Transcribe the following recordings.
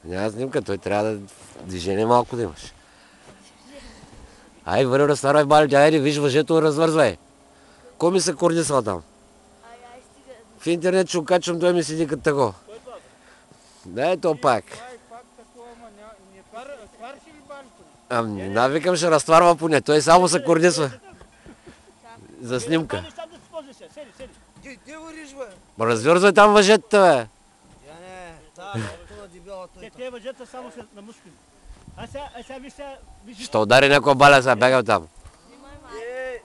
Няма снимка, той трябва да движение малко да имаш. Ай, върви разтарвай балите, айде, виж въжето, развързвай. Кой ми се корнисва там? В интернет ще окачвам, той ми седи като тако. Да, то пак. Ами, навикам ще разтварва поне, той само се корнисва. За снимка. Развързвай там въжетата, бе. Те въжета само се намуским. Ще удари някой баля, сега бягам там.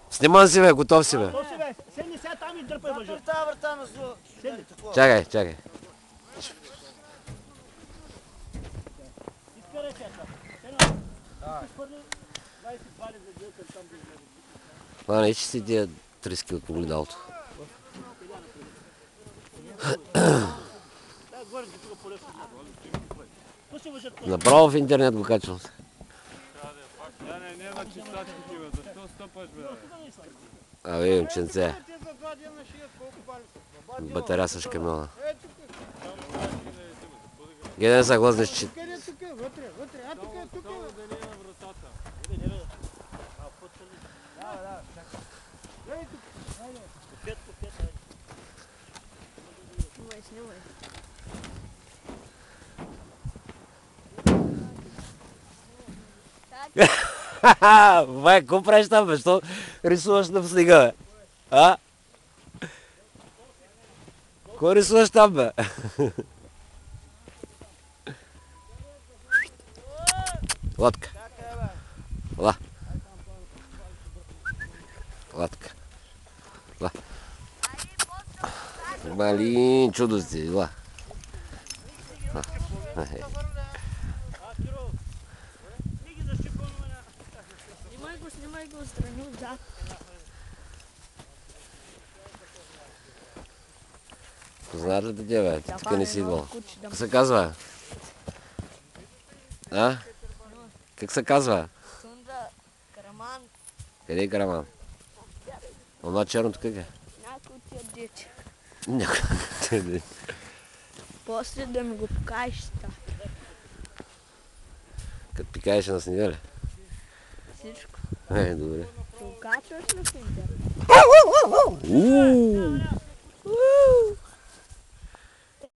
Снимам си, бе, готов си, бе. Седни сега там и дърпай въжета. Чакай, чакай. Изкарай сега. Не, че си тия трески от огледалото. Направо в интернет го качвам се. Абе, момченце. Батаря с камиона. Гледай да се глазнеш, че... Бе, какво правиш там, бе? Що рисуваш на снега, бе? А? Какво рисуваш там, бе? Лодка. Ла. Лодка. Ла. Малин, чудо си, ла. Снимай го отстрани отзад. Знаеш ли да бе? Ти тук не си идвал. Как се казва? А? Как се казва? Сундра, Караман. Къде е Караман? Оно черното как е? Някой от тия дети. Някой. После да ми го покажеш. Като пикаеше на снега ли? Всичко. Добре. Ще го качваш ли в интернет?